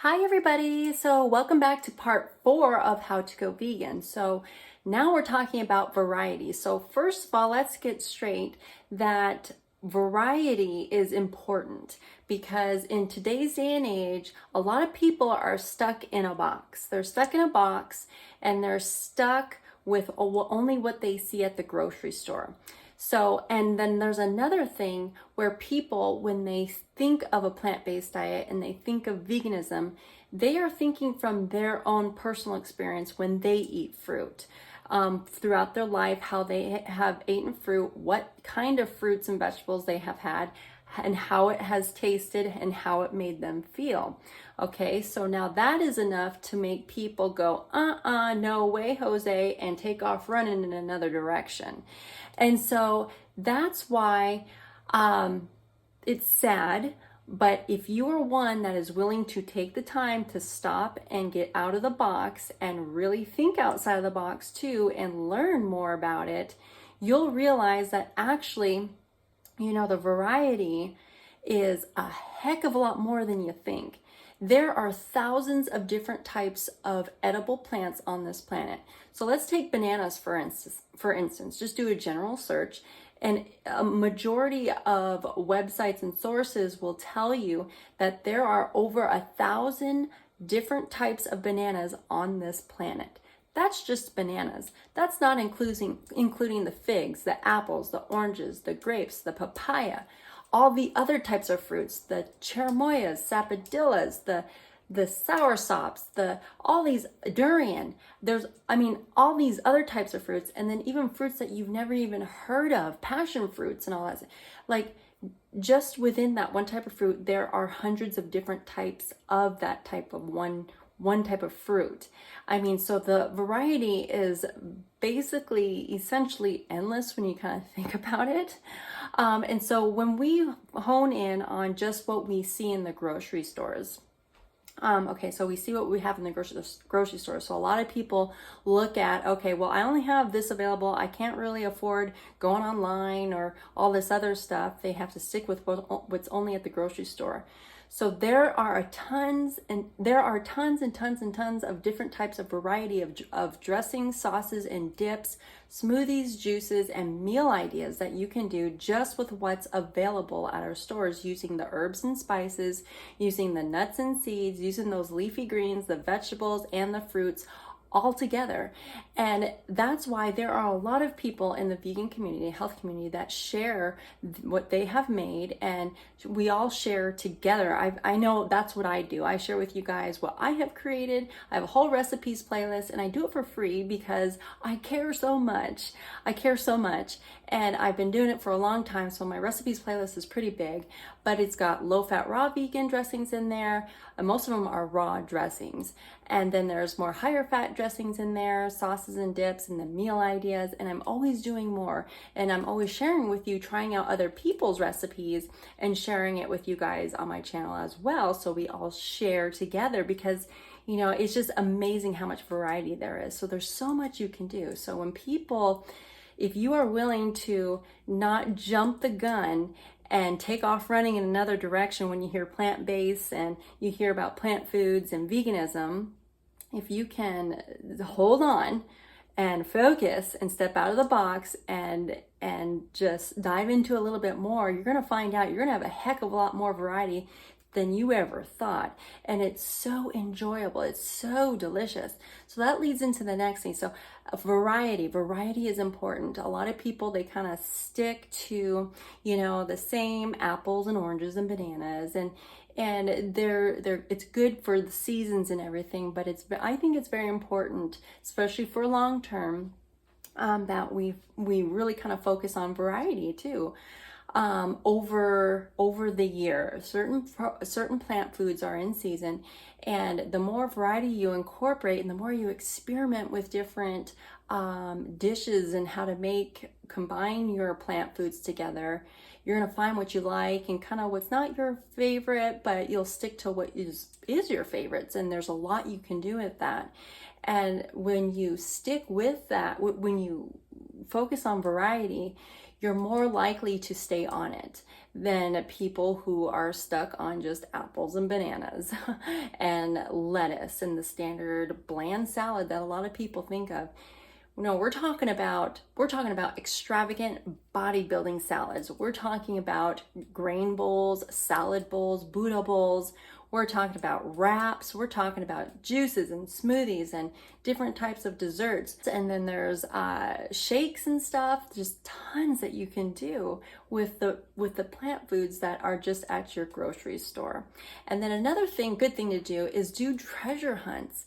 Hi everybody, so welcome back to part 4 of How to Go Vegan. So now we're talking about variety. So first of all, let's get straight that variety is important because in today's day and age, a lot of people are stuck in a box. They're stuck in a box and they're stuck with only what they see at the grocery store. So, and then there's another thing where people, when they think of a plant-based diet and they think of veganism, they are thinking from their own personal experience when they eat fruit. Throughout their life, how they have eaten fruit, what kind of fruits and vegetables they have had, and how it has tasted and how it made them feel. Okay, so now that is enough to make people go, no way, Jose, and take off running in another direction. And so that's why it's sad, but if you are one that is willing to take the time to stop and get out of the box and really think outside of the box too and learn more about it, you'll realize that actually, the variety is a heck of a lot more than you think. There are thousands of different types of edible plants on this planet. So let's take bananas for instance. Just do a general search and a majority of websites and sources will tell you that there are over 1,000 different types of bananas on this planet. That's just bananas. That's not including the figs, the apples, the oranges, the grapes, the papaya, all the other types of fruits, the cherimoyas, sapodillas, the soursops, all these durian. All these other types of fruits, and then even fruits that you've never even heard of, passion fruits and all that. Like just within that one type of fruit, there are hundreds of different types of that type of one type of fruit. So the variety is basically essentially endless when you kind of think about it. And so when we hone in on just what we see in the grocery stores, so we see what we have in the grocery store. So a lot of people look at, okay, well, I only have this available. I can't really afford going online or all this other stuff. They have to stick with what's only at the grocery store. So there are tons and tons of different types of variety of dressings, sauces, and dips, smoothies, juices, and meal ideas that you can do just with what's available at our stores using the herbs and spices, using the nuts and seeds, using those leafy greens, the vegetables, and the fruits all together. And that's why there are a lot of people in the vegan community, health community, that share what they have made, and we all share together. I know that's what I do. I share with you guys what I have created. I have a whole recipes playlist, and I do it for free because I care so much. And I've been doing it for a long time, so my recipes playlist is pretty big, but it's got low-fat raw vegan dressings in there, and most of them are raw dressings. And then there's more higher fat dressings in there, sauces and dips, and the meal ideas, and I'm always doing more. And I'm always sharing with you, trying out other people's recipes and sharing it with you guys on my channel as well, so we all share together because it's just amazing how much variety there is. So there's so much you can do. So if you are willing to not jump the gun and take off running in another direction when you hear plant-based and you hear about plant foods and veganism, if you can hold on and focus and step out of the box and just dive into a little bit more, you're going to find out you're going to have a heck of a lot more variety than you ever thought. And it's so enjoyable. It's so delicious. So that leads into the next thing. So variety is important. A lot of people, they kind of stick to, the same apples and oranges and bananas, and it's good for the seasons and everything, but I think it's very important, especially for long term, that we really kind of focus on variety too. Over the year, certain plant foods are in season, and the more variety you incorporate and the more you experiment with different dishes and how to combine your plant foods together, you're going to find what you like and kind of what's not your favorite, but you'll stick to what is your favorites. And there's a lot you can do with that. And when you stick with that, when you focus on variety, you're more likely to stay on it than people who are stuck on just apples and bananas and lettuce and the standard bland salad that a lot of people think of. No, we're talking about extravagant bodybuilding salads. We're talking about grain bowls, salad bowls, Buddha bowls. We're talking about wraps. We're talking about juices and smoothies and different types of desserts. And then there's shakes and stuff. Just tons that you can do with the plant foods that are just at your grocery store. And then another good thing to do is do treasure hunts.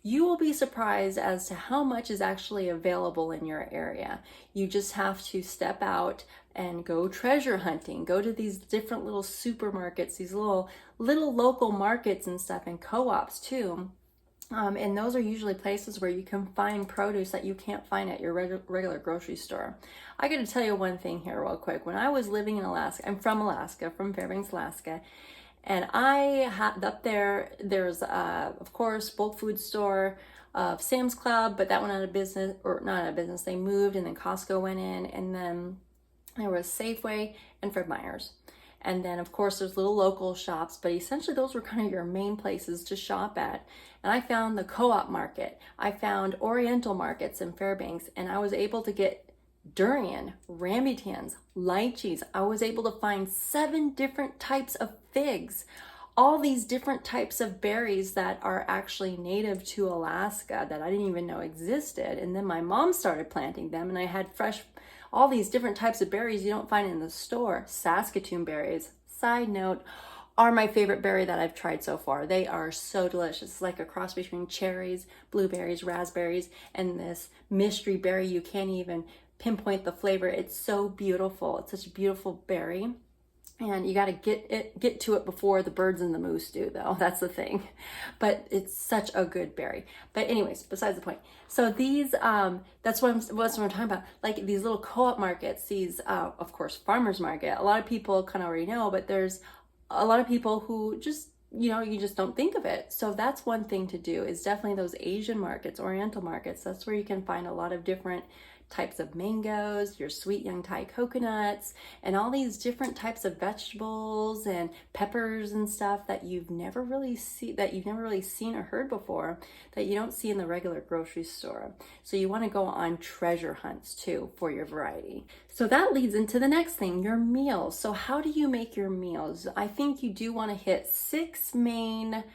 You will be surprised as to how much is actually available in your area. You just have to step out and go treasure hunting. Go to these different little supermarkets, these little local markets and stuff, and co-ops too. And those are usually places where you can find produce that you can't find at your regular grocery store. I got to tell you one thing here real quick. When I was living in Alaska, I'm from Alaska, from Fairbanks, Alaska. And I had up there's of course bulk food store, Sam's Club, but that went out of business, or not out of business. They moved, and then Costco went in, and then there was Safeway and Fred Meyer's. And then of course there's little local shops, but essentially those were kind of your main places to shop at. And I found the co-op market. I found Oriental markets in Fairbanks, and I was able to get durian, rambutans, lychees. I was able to find 7 different types of figs, all these different types of berries that are actually native to Alaska that I didn't even know existed. And then my mom started planting them, and I had all these different types of berries you don't find in the store. Saskatoon berries, side note, are my favorite berry that I've tried so far. They are so delicious. It's like a cross between cherries, blueberries, raspberries, and this mystery berry you can't even pinpoint the flavor. It's so beautiful. It's such a beautiful berry, and you got to get to it before the birds and the moose do, though. That's the thing. But it's such a good berry. But anyways, besides the point. So these that's what I'm talking about. Like these little co-op markets, these of course farmers market. A lot of people kind of already know, but there's a lot of people who just, you just don't think of it. So that's one thing to do, is definitely those Asian markets, Oriental markets. That's where you can find a lot of different types of mangoes, your sweet young Thai coconuts, and all these different types of vegetables and peppers and stuff that you've never really seen or heard before, that you don't see in the regular grocery store. So you want to go on treasure hunts too for your variety. So that leads into the next thing, your meals. So how do you make your meals? I think you do want to hit 6 main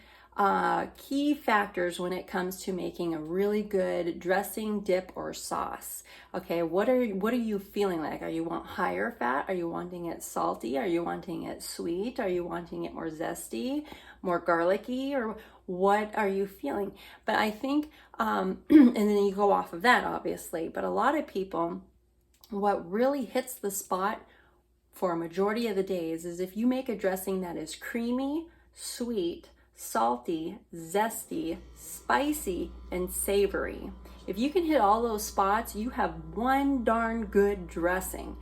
key factors when it comes to making a really good dressing, dip, or sauce. Okay, what are you feeling like? Are you want higher fat? Are you wanting it salty? Are you wanting it sweet? Are you wanting it more zesty, more garlicky, or what are you feeling? But I think, and then you go off of that, obviously. But a lot of people, what really hits the spot for a majority of the days is if you make a dressing that is creamy, sweet, salty, zesty, spicy, and savory. If you can hit all those spots, you have one darn good dressing.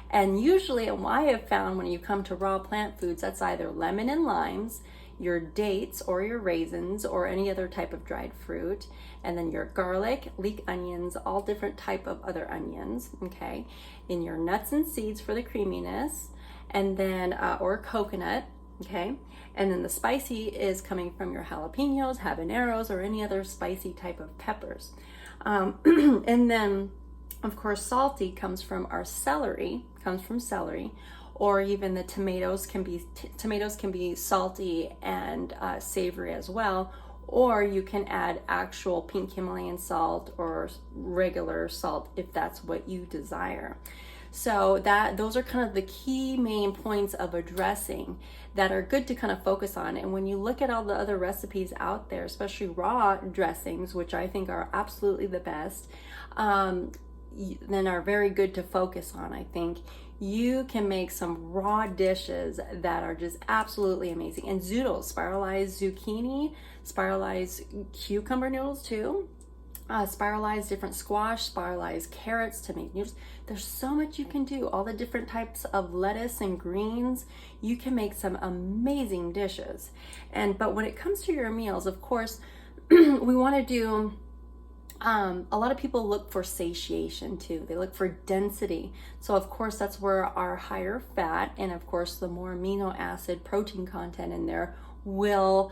And usually, I have found when you come to raw plant foods, that's either lemon and limes, your dates or your raisins, or any other type of dried fruit, and then your garlic, leek onions, all different type of other onions, okay? And your nuts and seeds for the creaminess, and then, or coconut, okay? And then the spicy is coming from your jalapenos, habaneros, or any other spicy type of peppers. And then, of course, salty comes from our celery, or even the tomatoes can be salty and savory as well. Or you can add actual pink Himalayan salt or regular salt if that's what you desire. So those are kind of the key main points of a dressing that are good to kind of focus on. And when you look at all the other recipes out there, especially raw dressings, which I think are absolutely the best, then are very good to focus on. I think you can make some raw dishes that are just absolutely amazing. And zoodles, spiralized zucchini, spiralized cucumber noodles too. Spiralized different squash, spiralized carrots to make noodles. There's so much you can do. All the different types of lettuce and greens. You can make some amazing dishes. But when it comes to your meals, of course, we want to do A lot of people look for satiation too. They look for density. So of course that's where our higher fat and of course the more amino acid protein content in there will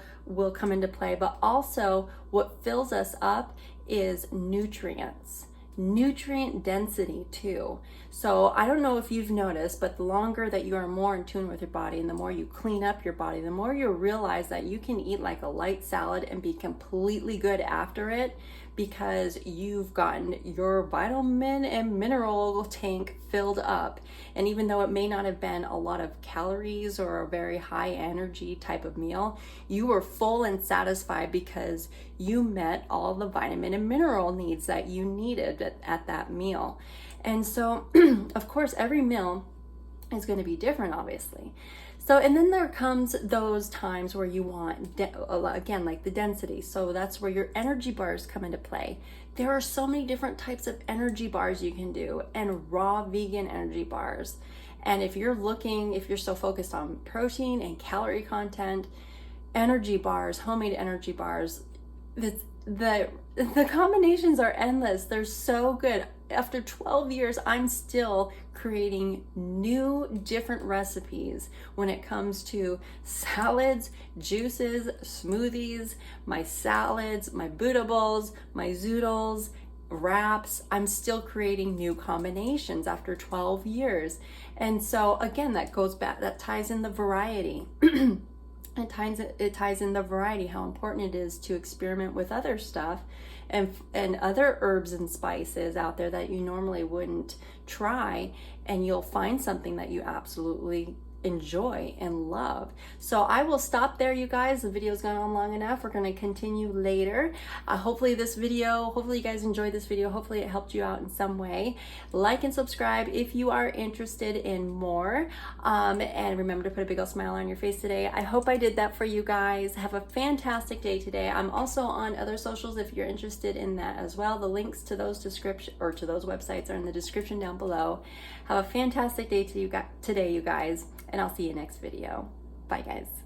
come into play. But also what fills us up is nutrients. Nutrient density too. So I don't know if you've noticed, but the longer that you are more in tune with your body and the more you clean up your body, the more you realize that you can eat like a light salad and be completely good after it, because you've gotten your vitamin and mineral tank filled up. And even though it may not have been a lot of calories or a very high energy type of meal, you were full and satisfied because you met all the vitamin and mineral needs that you needed at that meal. And so of course every meal is going to be different, obviously. So, and then there comes those times where you want, again, like the density. So that's where your energy bars come into play. There are so many different types of energy bars you can do, and raw vegan energy bars. And if you're so focused on protein and calorie content, energy bars, homemade energy bars, the combinations are endless. They're so good. After 12 years, I'm still creating new different recipes when it comes to salads, juices, smoothies, my salads, my bootables, my zoodles, wraps. I'm still creating new combinations after 12 years. And so again, that goes back, that ties in the variety. It ties in the variety, how important it is to experiment with other stuff and other herbs and spices out there that you normally wouldn't try, and you'll find something that you absolutely enjoy and love. So I will stop there, you guys. The video's gone on long enough. We're going to continue later. Hopefully you guys enjoyed this video. Hopefully it helped you out in some way. Like and subscribe if you are interested in more. And remember to put a big old smile on your face today. I hope I did that for you guys. Have a fantastic day today. I'm also on other socials if you're interested in that as well. The links to those websites are in the description down below. Have a fantastic day today, you guys. And I'll see you next video. Bye, guys.